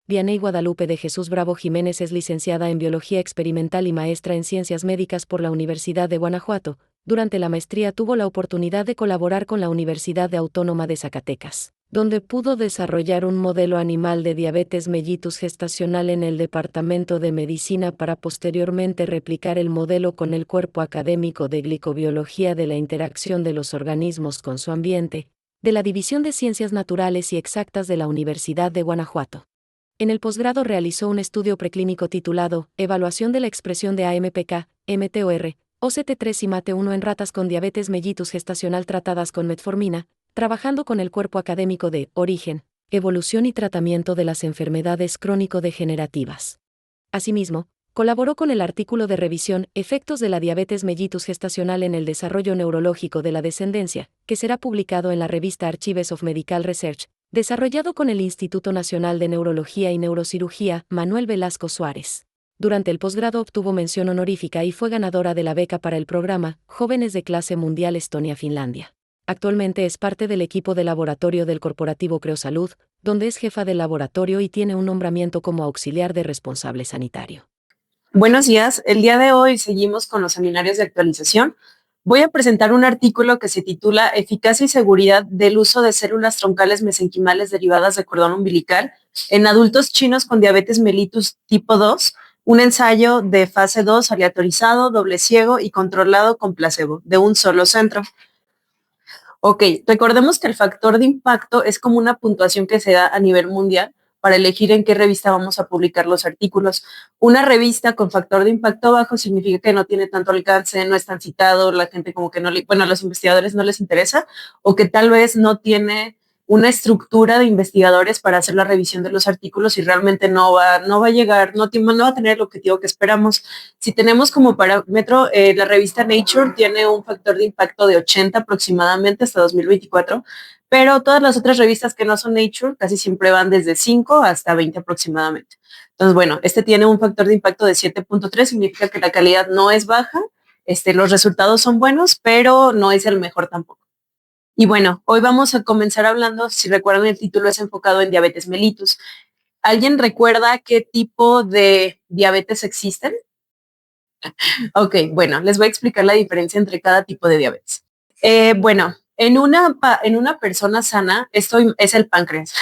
Vianey Guadalupe de Jesús Bravo Jiménez es licenciada en Biología Experimental y maestra en Ciencias Médicas por la Universidad de Guanajuato. Durante la maestría tuvo la oportunidad de colaborar con la Universidad Autónoma de Zacatecas, donde pudo desarrollar un modelo animal de diabetes mellitus gestacional en el Departamento de Medicina para posteriormente replicar el modelo con el cuerpo académico de glicobiología de la interacción de los organismos con su ambiente, de la División de Ciencias Naturales y Exactas de la Universidad de Guanajuato. En el posgrado realizó un estudio preclínico titulado Evaluación de la expresión de AMPK, MTOR, OCT3 y MATE1 en ratas con diabetes mellitus gestacional tratadas con metformina, trabajando con el cuerpo académico de Origen, Evolución y Tratamiento de las Enfermedades Crónico-Degenerativas. Asimismo, colaboró con el artículo de revisión Efectos de la diabetes mellitus gestacional en el desarrollo neurológico de la descendencia, que será publicado en la revista Archives of Medical Research, desarrollado con el Instituto Nacional de Neurología y Neurocirugía, Manuel Velasco Suárez. Durante el posgrado obtuvo mención honorífica y fue ganadora de la beca para el programa Jóvenes de Clase Mundial Estonia-Finlandia. Actualmente es parte del equipo de laboratorio del corporativo Creosalud, donde es jefa del laboratorio y tiene un nombramiento como auxiliar de responsable sanitario. Buenos días, el día de hoy seguimos con los seminarios de actualización. Voy a presentar un artículo que se titula Eficacia y seguridad del uso de células troncales mesenquimales derivadas de cordón umbilical en adultos chinos con diabetes mellitus tipo 2, un ensayo de fase 2 aleatorizado, doble ciego y controlado con placebo, de un solo centro. Ok, recordemos que el factor de impacto es como una puntuación que se da a nivel mundial para elegir en qué revista vamos a publicar los artículos. Una revista con factor de impacto bajo significa que no tiene tanto alcance, no es tan citado, la gente como que no le, bueno, a los investigadores no les interesa, o que tal vez no tiene una estructura de investigadores para hacer la revisión de los artículos y realmente no va a llegar, no va a tener el objetivo que esperamos. Si tenemos como parámetro, la revista Nature tiene un factor de impacto de 80 aproximadamente hasta 2024, pero todas las otras revistas que no son Nature casi siempre van desde 5 hasta 20 aproximadamente. Entonces, bueno, este tiene un factor de impacto de 7.3, significa que la calidad no es baja, los resultados son buenos, pero no es el mejor tampoco. Y bueno, hoy vamos a comenzar hablando, si recuerdan, el título es enfocado en diabetes mellitus. ¿Alguien recuerda qué tipo de diabetes existen? Ok, bueno, les voy a explicar la diferencia entre cada tipo de diabetes. Bueno, en una persona sana, esto es el páncreas.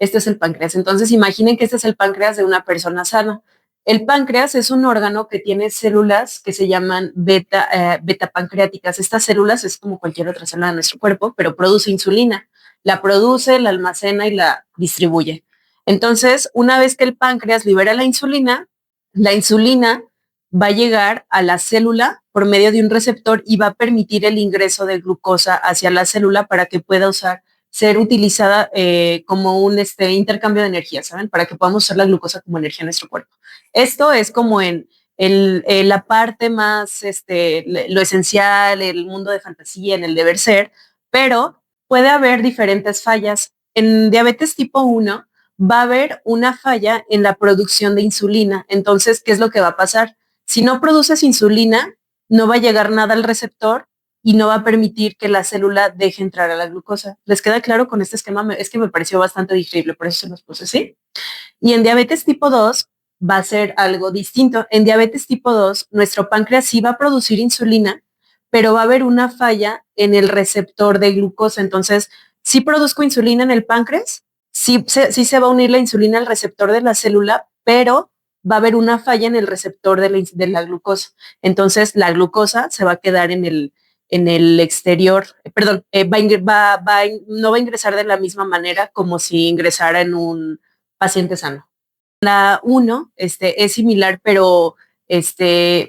Este es el páncreas. Entonces, imaginen que este es el páncreas de una persona sana. El páncreas es un órgano que tiene células que se llaman beta pancreáticas. Estas células es como cualquier otra célula de nuestro cuerpo, pero produce insulina. La produce, la almacena y la distribuye. Entonces, una vez que el páncreas libera la insulina va a llegar a la célula por medio de un receptor y va a permitir el ingreso de glucosa hacia la célula para que pueda ser utilizada como un intercambio de energía, ¿saben? Para que podamos usar la glucosa como energía en nuestro cuerpo. Esto es como en la parte más, lo esencial, el mundo de fantasía, en el deber ser, pero puede haber diferentes fallas. En diabetes tipo 1 va a haber una falla en la producción de insulina. Entonces, ¿qué es lo que va a pasar? Si no produces insulina, no va a llegar nada al receptor y no va a permitir que la célula deje entrar a la glucosa. ¿Les queda claro con este esquema? Es que me pareció bastante digerible, por eso se los puse así. Y en diabetes tipo 2 va a ser algo distinto. En diabetes tipo 2, nuestro páncreas sí va a producir insulina, pero va a haber una falla en el receptor de glucosa. Entonces, sí produzco insulina en el páncreas, sí se va a unir la insulina al receptor de la célula, pero va a haber una falla en el receptor de la glucosa. Entonces, la glucosa se va a quedar en el exterior, perdón, no va a ingresar de la misma manera como si ingresara en un paciente sano. La 1 es similar, pero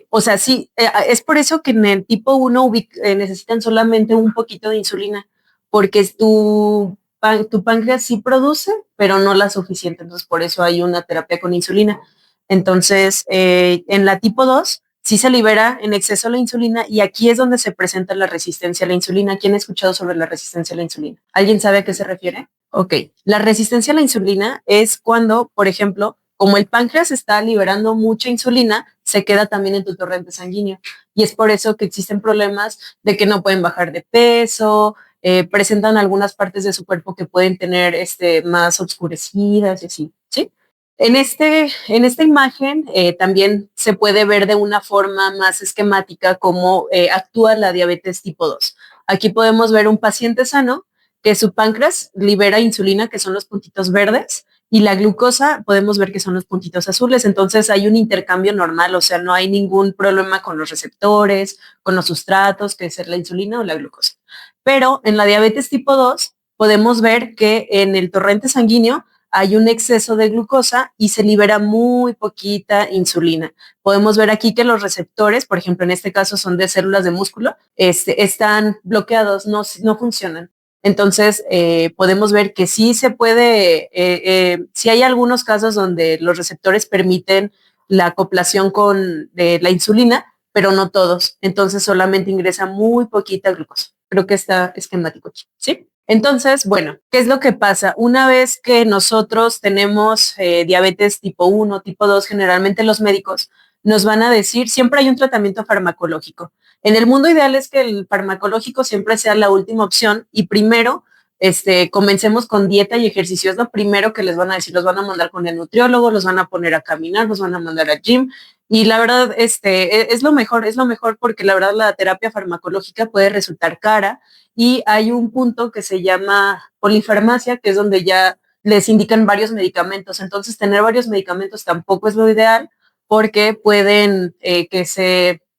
o sea, sí, es por eso que en el tipo 1 necesitan solamente un poquito de insulina, porque tu páncreas sí produce, pero no la suficiente, entonces por eso hay una terapia con insulina. Entonces, en la tipo 2 sí se libera en exceso la insulina y aquí es donde se presenta la resistencia a la insulina. ¿Quién ha escuchado sobre la resistencia a la insulina? ¿Alguien sabe a qué se refiere? Ok, la resistencia a la insulina es cuando, por ejemplo, como el páncreas está liberando mucha insulina, se queda también en tu torrente sanguíneo. Y es por eso que existen problemas de que no pueden bajar de peso, presentan algunas partes de su cuerpo que pueden tener más oscurecidas y así, ¿sí? En esta imagen también se puede ver de una forma más esquemática cómo actúa la diabetes tipo 2. Aquí podemos ver un paciente sano que su páncreas libera insulina, que son los puntitos verdes, y la glucosa podemos ver que son los puntitos azules. Entonces hay un intercambio normal, o sea, no hay ningún problema con los receptores, con los sustratos, que es la insulina o la glucosa. Pero en la diabetes tipo 2 podemos ver que en el torrente sanguíneo hay un exceso de glucosa y se libera muy poquita insulina. Podemos ver aquí que los receptores, por ejemplo, en este caso son de células de músculo, están bloqueados, no funcionan. Entonces, podemos ver que sí se puede, sí hay algunos casos donde los receptores permiten la acoplación con la insulina, pero no todos. Entonces, solamente ingresa muy poquita glucosa. Creo que está esquemático aquí, ¿sí? Entonces, bueno, ¿qué es lo que pasa? Una vez que nosotros tenemos diabetes tipo 1, tipo 2, generalmente los médicos nos van a decir, siempre hay un tratamiento farmacológico. En el mundo ideal es que el farmacológico siempre sea la última opción y primero comencemos con dieta y ejercicio. Es lo primero que les van a decir. Los van a mandar con el nutriólogo, los van a poner a caminar, los van a mandar al gym. Y la verdad, es lo mejor porque la verdad la terapia farmacológica puede resultar cara y hay un punto que se llama polifarmacia, que es donde ya les indican varios medicamentos. Entonces, tener varios medicamentos tampoco es lo ideal porque pueden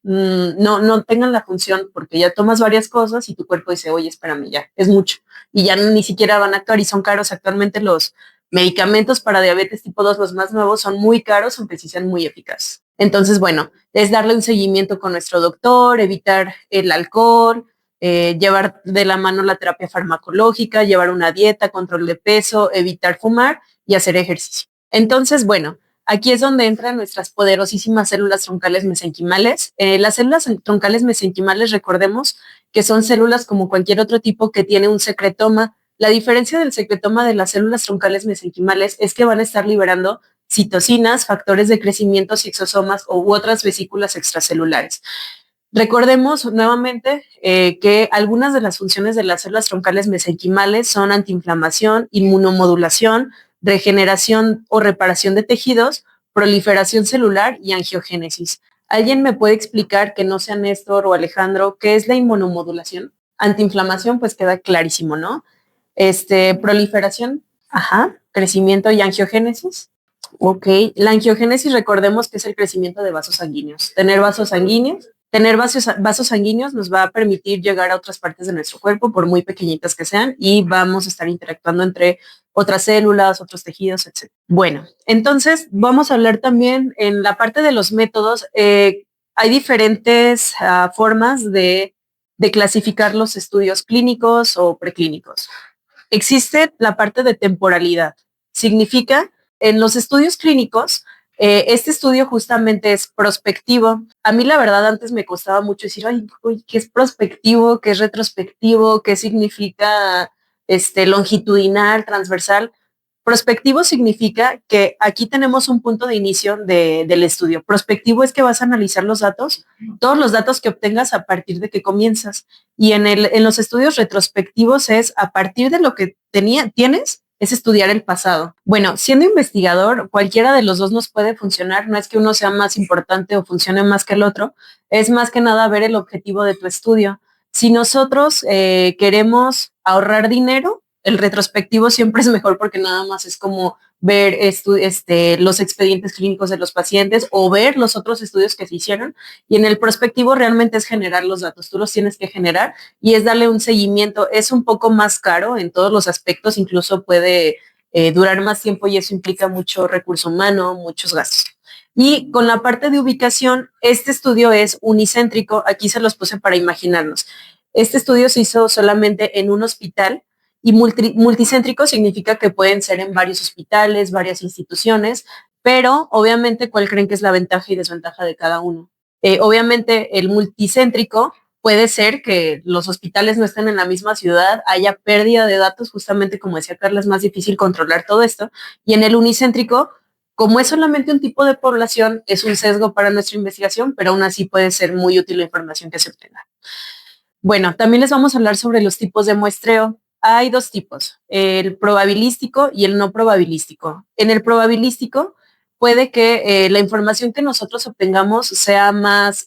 no tengan la función porque ya tomas varias cosas y tu cuerpo dice, oye, espérame, ya, es mucho. Y ya ni siquiera van a actuar y son caros. Actualmente los medicamentos para diabetes tipo 2, los más nuevos, son muy caros, aunque sí sean muy eficaces. Entonces, bueno, es darle un seguimiento con nuestro doctor, evitar el alcohol, llevar de la mano la terapia farmacológica, llevar una dieta, control de peso, evitar fumar y hacer ejercicio. Entonces, bueno, aquí es donde entran nuestras poderosísimas células troncales mesenquimales. Las células troncales mesenquimales, recordemos que son células como cualquier otro tipo que tiene un secretoma. La diferencia del secretoma de las células troncales mesenquimales es que van a estar liberando citocinas, factores de crecimiento, exosomas u otras vesículas extracelulares. Recordemos nuevamente que algunas de las funciones de las células troncales mesenquimales son antiinflamación, inmunomodulación, regeneración o reparación de tejidos, proliferación celular y angiogénesis. ¿Alguien me puede explicar, que no sea Néstor o Alejandro, qué es la inmunomodulación? Antiinflamación, pues queda clarísimo, ¿no? Proliferación, ajá, crecimiento y angiogénesis. Ok, la angiogénesis, recordemos que es el crecimiento de vasos sanguíneos. Tener vasos sanguíneos nos va a permitir llegar a otras partes de nuestro cuerpo, por muy pequeñitas que sean, y vamos a estar interactuando entre otras células, otros tejidos, etc. Bueno, entonces vamos a hablar también en la parte de los métodos. Hay diferentes formas de clasificar los estudios clínicos o preclínicos. Existe la parte de temporalidad. Significa, en los estudios clínicos, este estudio justamente es prospectivo. A mí la verdad antes me costaba mucho decir, ay, ¿qué es prospectivo? ¿Qué es retrospectivo? ¿Qué significa longitudinal, transversal? Prospectivo significa que aquí tenemos un punto de inicio del estudio. Prospectivo es que vas a analizar los datos, todos los datos que obtengas a partir de que comienzas. Y en los estudios retrospectivos es a partir de lo que tienes, es estudiar el pasado. Bueno, siendo investigador, cualquiera de los dos nos puede funcionar. No es que uno sea más importante o funcione más que el otro. Es más que nada ver el objetivo de tu estudio. Si nosotros queremos ahorrar dinero, el retrospectivo siempre es mejor porque nada más es como ver los expedientes clínicos de los pacientes o ver los otros estudios que se hicieron. Y en el prospectivo realmente es generar los datos. Tú los tienes que generar y es darle un seguimiento. Es un poco más caro en todos los aspectos, incluso puede durar más tiempo y eso implica mucho recurso humano, muchos gastos. Y con la parte de ubicación, este estudio es unicéntrico. Aquí se los puse para imaginarnos. Este estudio se hizo solamente en un hospital y multicéntrico significa que pueden ser en varios hospitales, varias instituciones, pero obviamente, ¿cuál creen que es la ventaja y desventaja de cada uno? Obviamente, el multicéntrico puede ser que los hospitales no estén en la misma ciudad, haya pérdida de datos, justamente como decía Carla, es más difícil controlar todo esto. Y en el unicéntrico, como es solamente un tipo de población, es un sesgo para nuestra investigación, pero aún así puede ser muy útil la información que se obtenga. Bueno, también les vamos a hablar sobre los tipos de muestreo. Hay dos tipos, el probabilístico y el no probabilístico. En el probabilístico puede que la información que nosotros obtengamos sea más,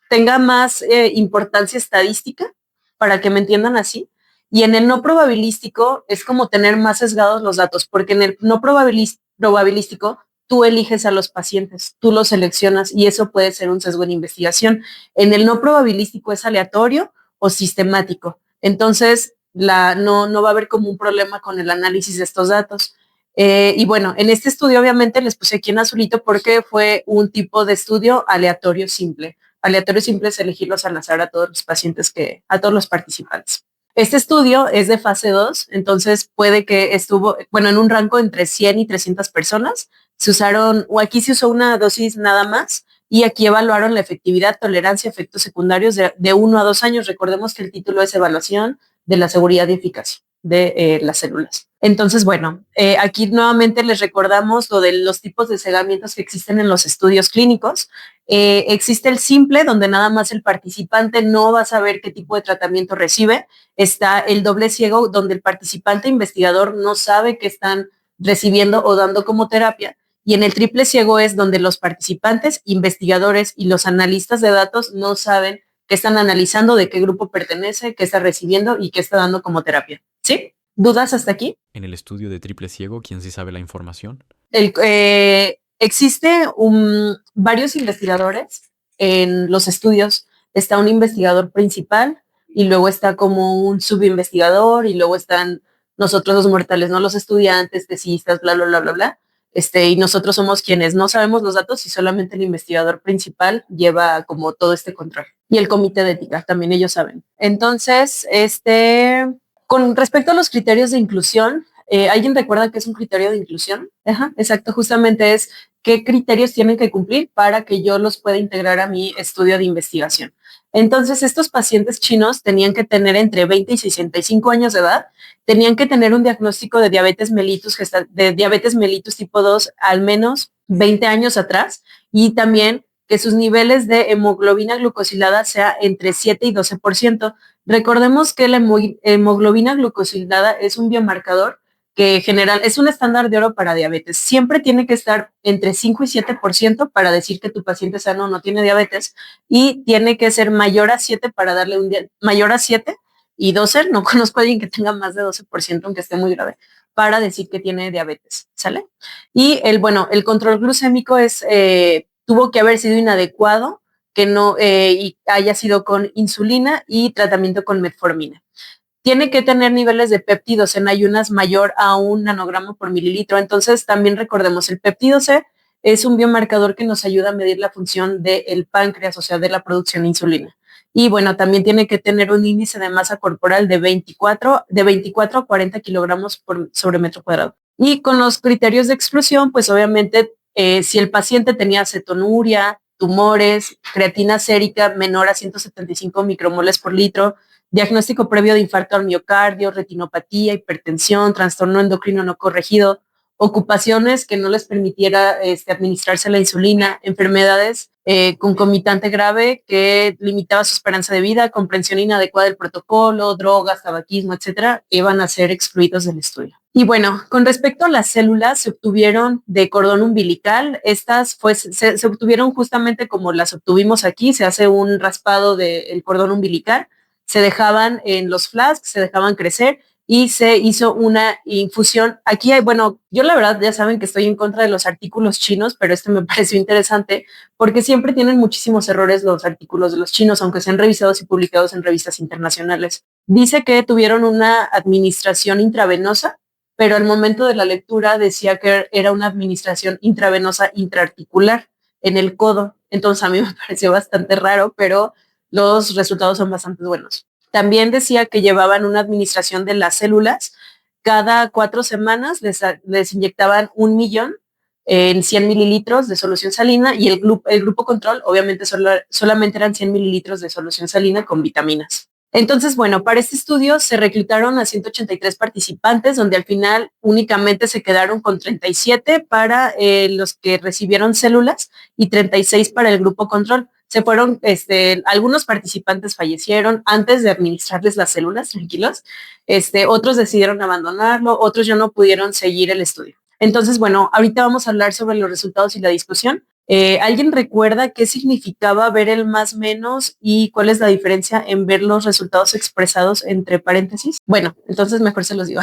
tenga más importancia estadística, para que me entiendan así. Y en el no probabilístico es como tener más sesgados los datos, porque en el no probabilístico tú eliges a los pacientes, tú los seleccionas y eso puede ser un sesgo en investigación. En el no probabilístico es aleatorio o sistemático. Entonces, no va a haber como un problema con el análisis de estos datos. Y bueno, en este estudio obviamente les puse aquí en azulito porque fue un tipo de estudio aleatorio simple. Aleatorio simple es elegirlos al azar a todos los pacientes, a todos los participantes. Este estudio es de fase 2, entonces puede que estuvo, bueno, en un rango entre 100 y 300 personas. Se usaron, o aquí se usó una dosis nada más, y aquí evaluaron la efectividad, tolerancia, efectos secundarios de 1 a 2 años. Recordemos que el título es evaluación de la seguridad y eficacia de las células. Entonces, bueno, aquí nuevamente les recordamos lo de los tipos de cegamientos que existen en los estudios clínicos. Existe el simple, donde nada más el participante no va a saber qué tipo de tratamiento recibe. Está el doble ciego, donde el participante investigador no sabe qué están recibiendo o dando como terapia. Y en el triple ciego es donde los participantes, investigadores y los analistas de datos no saben qué están analizando, de qué grupo pertenece, qué está recibiendo y qué está dando como terapia. ¿Sí? ¿Dudas hasta aquí? En el estudio de triple ciego, ¿quién sí sabe la información? Existe varios investigadores en los estudios. Está un investigador principal y luego está como un subinvestigador y luego están nosotros los mortales, ¿no? Los estudiantes, tesistas, bla, bla, bla, bla, bla. Y nosotros somos quienes no sabemos los datos y solamente el investigador principal lleva como todo este control. Y el comité de ética, también ellos saben. Entonces, con respecto a los criterios de inclusión, ¿alguien recuerda qué es un criterio de inclusión? Ajá, exacto, justamente es qué criterios tienen que cumplir para que yo los pueda integrar a mi estudio de investigación. Entonces, estos pacientes chinos tenían que tener entre 20 y 65 años de edad, tenían que tener un diagnóstico de diabetes mellitus tipo 2 al menos 20 años atrás y también que sus niveles de hemoglobina glucosilada sea entre 7 y 12%. Recordemos que la hemoglobina glucosilada es un biomarcador que general es un estándar de oro para diabetes. Siempre tiene que estar entre 5 y 7% para decir que tu paciente sano no tiene diabetes y tiene que ser mayor a 7 para darle mayor a 7 y 12, no conozco a alguien que tenga más de 12%, aunque esté muy grave, para decir que tiene diabetes, ¿sale? Y el control glucémico tuvo que haber sido inadecuado, que no y haya sido con insulina y tratamiento con metformina. Tiene que tener niveles de péptidos en ayunas mayor a 1 nanogramo por mililitro. Entonces, también recordemos, el péptido C es un biomarcador que nos ayuda a medir la función del páncreas, o sea, de la producción de insulina. Y bueno, también tiene que tener un índice de masa corporal de 24 a 40 kilogramos sobre metro cuadrado. Y con los criterios de exclusión, pues obviamente, si el paciente tenía cetonuria, tumores, creatina sérica menor a 175 micromoles por litro, diagnóstico previo de infarto al miocardio, retinopatía, hipertensión, trastorno endocrino no corregido, ocupaciones que no les permitiera administrarse la insulina, enfermedades concomitante grave que limitaba su esperanza de vida, comprensión inadecuada del protocolo, drogas, tabaquismo, etcétera, iban a ser excluidos del estudio. Y bueno, con respecto a las células, se obtuvieron de cordón umbilical. Estas se obtuvieron justamente como las obtuvimos aquí. Se hace un raspado del cordón umbilical, se dejaban en los flasks, se dejaban crecer y se hizo una infusión. Aquí yo la verdad ya saben que estoy en contra de los artículos chinos, pero me pareció interesante porque siempre tienen muchísimos errores los artículos de los chinos, aunque sean revisados y publicados en revistas internacionales. Dice que tuvieron una administración intravenosa, pero al momento de la lectura decía que era una administración intravenosa intraarticular en el codo. Entonces a mí me pareció bastante raro, pero los resultados son bastante buenos. También decía que llevaban una administración de las células. Cada 4 semanas les inyectaban 1 millón en 100 mililitros de solución salina y el grupo control, obviamente, solamente eran 100 mililitros de solución salina con vitaminas. Entonces, para este estudio se reclutaron a 183 participantes, donde al final únicamente se quedaron con 37 para los que recibieron células y 36 para el grupo control. Se fueron, algunos participantes fallecieron antes de administrarles las células, tranquilos. Otros decidieron abandonarlo, otros ya no pudieron seguir el estudio. Entonces, bueno, ahorita vamos a hablar sobre los resultados y la discusión. ¿Alguien recuerda qué significaba ver el más menos y cuál es la diferencia en ver los resultados expresados entre paréntesis? Bueno, entonces mejor se los digo.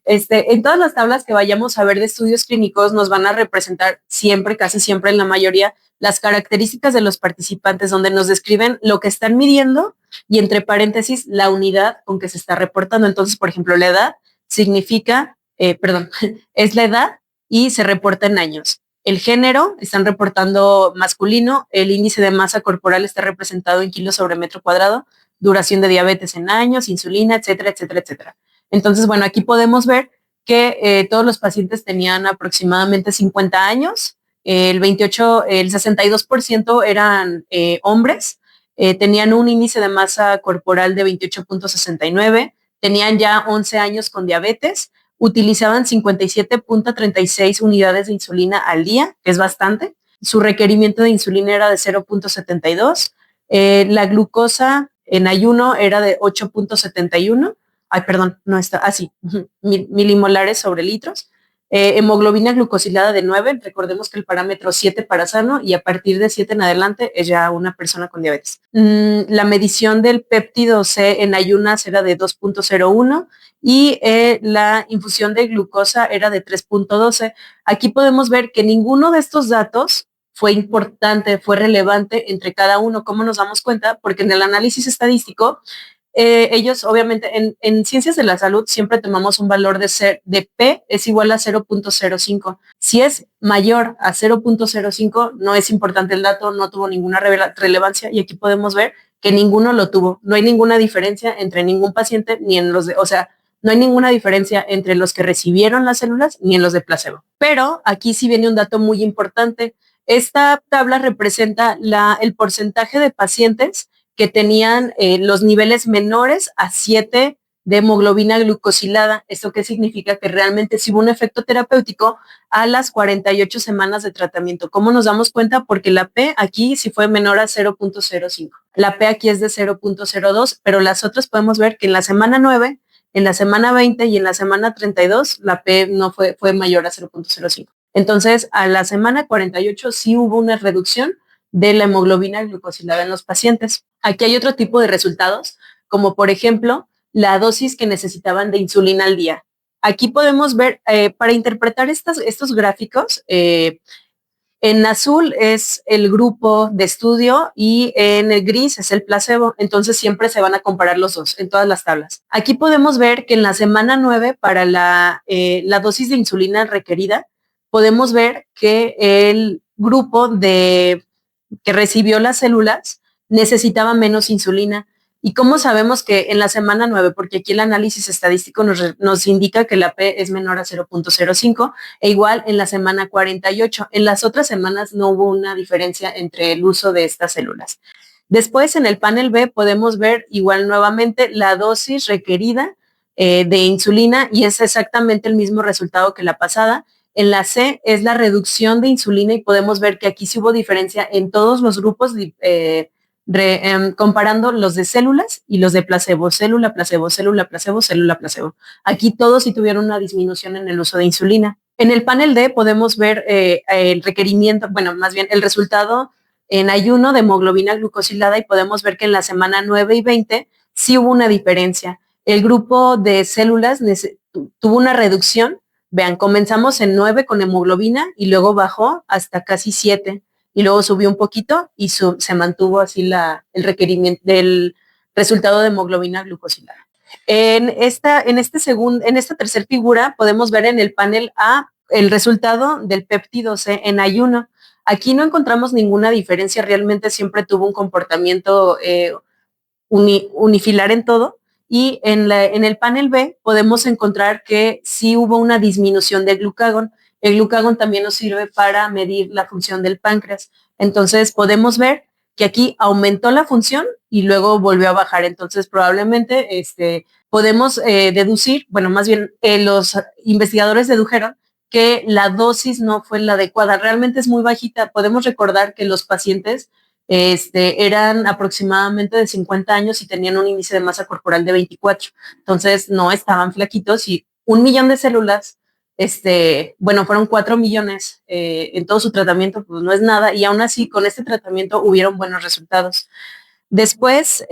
En todas las tablas que vayamos a ver de estudios clínicos nos van a representar siempre, casi siempre en la mayoría, las características de los participantes, donde nos describen lo que están midiendo y entre paréntesis la unidad con que se está reportando. Entonces, por ejemplo, la edad significa, es la edad y se reporta en años. El género, están reportando masculino, el índice de masa corporal está representado en kilos sobre metro cuadrado, duración de diabetes en años, insulina, etcétera, etcétera, etcétera. Entonces, bueno, aquí podemos ver que todos los pacientes tenían aproximadamente 50 años, el 62% eran hombres, tenían un índice de masa corporal de 28.69, tenían ya 11 años con diabetes, utilizaban 57.36 unidades de insulina al día, que es bastante. Su requerimiento de insulina era de 0.72. La glucosa en ayuno era de 8.71. Ay, perdón, no está, así, milimolares sobre litros. Hemoglobina glucosilada de 9, recordemos que el parámetro 7 para sano y a partir de 7 en adelante es ya una persona con diabetes. La medición del péptido C en ayunas era de 2.01 y la infusión de glucosa era de 3.12. Aquí podemos ver que ninguno de estos datos fue importante, fue relevante entre cada uno. ¿Cómo nos damos cuenta? Porque en el análisis estadístico, ellos obviamente en ciencias de la salud siempre tomamos un valor de P es igual a 0.05. Si es mayor a 0.05 no es importante el dato, no tuvo ninguna relevancia y aquí podemos ver que ninguno lo tuvo. No hay ninguna diferencia entre ningún paciente ni en los de, o sea, no hay ninguna diferencia entre los que recibieron las células ni en los de placebo. Pero aquí sí viene un dato muy importante. Esta tabla representa el porcentaje de pacientes que tenían los niveles menores a 7 de hemoglobina glucosilada. ¿Esto qué significa? Que realmente sí hubo un efecto terapéutico a las 48 semanas de tratamiento. ¿Cómo nos damos cuenta? Porque la P aquí sí fue menor a 0.05. La P aquí es de 0.02, pero las otras podemos ver que en la semana 9, en la semana 20 y en la semana 32, la P no fue mayor a 0.05. Entonces, a la semana 48 sí hubo una reducción de la hemoglobina glucosilada en los pacientes. Aquí hay otro tipo de resultados, como por ejemplo, la dosis que necesitaban de insulina al día. Aquí podemos ver, para interpretar estos gráficos, en azul es el grupo de estudio y en el gris es el placebo. Entonces siempre se van a comparar los dos en todas las tablas. Aquí podemos ver que en la semana 9 para la dosis de insulina requerida, podemos ver que el grupo que recibió las células necesitaba menos insulina. ¿Y cómo sabemos que en la semana 9? Porque aquí el análisis estadístico nos indica que la P es menor a 0.05 e igual en la semana 48. En las otras semanas no hubo una diferencia entre el uso de estas células. Después en el panel B podemos ver igual nuevamente la dosis requerida de insulina y es exactamente el mismo resultado que la pasada. En la C es la reducción de insulina y podemos ver que aquí sí hubo diferencia en todos los grupos, comparando los de células y los de placebo, célula, placebo, célula, placebo, célula, placebo. Aquí todos sí tuvieron una disminución en el uso de insulina. En el panel D podemos ver el requerimiento, bueno, más bien el resultado en ayuno de hemoglobina glucosilada y podemos ver que en la semana 9 y 20 sí hubo una diferencia. El grupo de células tuvo una reducción. Vean, comenzamos en 9 con hemoglobina y luego bajó hasta casi 7 y luego subió un poquito y se mantuvo así el requerimiento del resultado de hemoglobina glucosilada. En esta tercera figura podemos ver en el panel A el resultado del péptido C en ayuno. Aquí no encontramos ninguna diferencia, realmente siempre tuvo un comportamiento unifilar en todo. Y en el panel B podemos encontrar que sí hubo una disminución del glucagón. El glucagón también nos sirve para medir la función del páncreas. Entonces podemos ver que aquí aumentó la función y luego volvió a bajar. Entonces probablemente podemos deducir, bueno, más bien los investigadores dedujeron que la dosis no fue la adecuada. Realmente es muy bajita. Podemos recordar que los pacientes eran aproximadamente de 50 años y tenían un índice de masa corporal de 24. Entonces no estaban flaquitos y 1 millón de células bueno, fueron 4 millones en todo su tratamiento, pues no es nada, y aún así con este tratamiento hubieron buenos resultados. Después,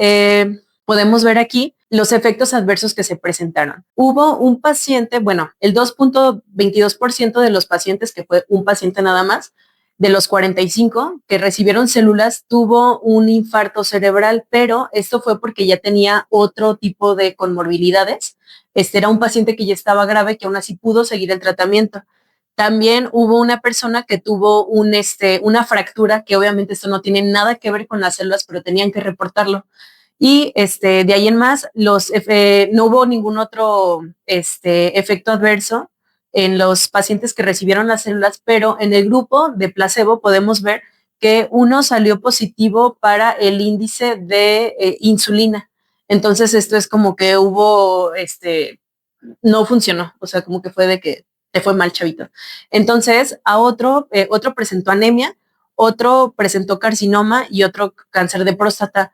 podemos ver aquí los efectos adversos que se presentaron. Hubo un paciente, bueno, el 2.22% de los pacientes, que fue un paciente nada más, de los 45 que recibieron células, tuvo un infarto cerebral, pero esto fue porque ya tenía otro tipo de comorbilidades. Era un paciente que ya estaba grave, que aún así pudo seguir el tratamiento. También hubo una persona que tuvo una fractura, que obviamente esto no tiene nada que ver con las células, pero tenían que reportarlo. Y de ahí en más, no hubo ningún otro efecto adverso en los pacientes que recibieron las células, pero en el grupo de placebo podemos ver que uno salió positivo para el índice de insulina. Entonces esto es como que hubo, no funcionó, o sea, como que fue de que te fue mal, chavito. Entonces a otro presentó anemia, otro presentó carcinoma y otro cáncer de próstata,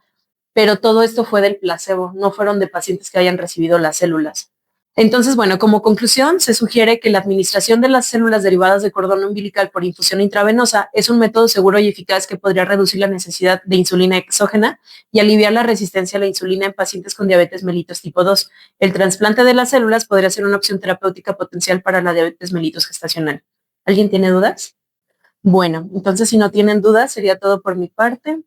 pero todo esto fue del placebo, no fueron de pacientes que hayan recibido las células. Entonces, bueno, como conclusión, se sugiere que la administración de las células derivadas de cordón umbilical por infusión intravenosa es un método seguro y eficaz que podría reducir la necesidad de insulina exógena y aliviar la resistencia a la insulina en pacientes con diabetes mellitus tipo 2. El trasplante de las células podría ser una opción terapéutica potencial para la diabetes mellitus gestacional. ¿Alguien tiene dudas? Bueno, entonces si no tienen dudas, sería todo por mi parte.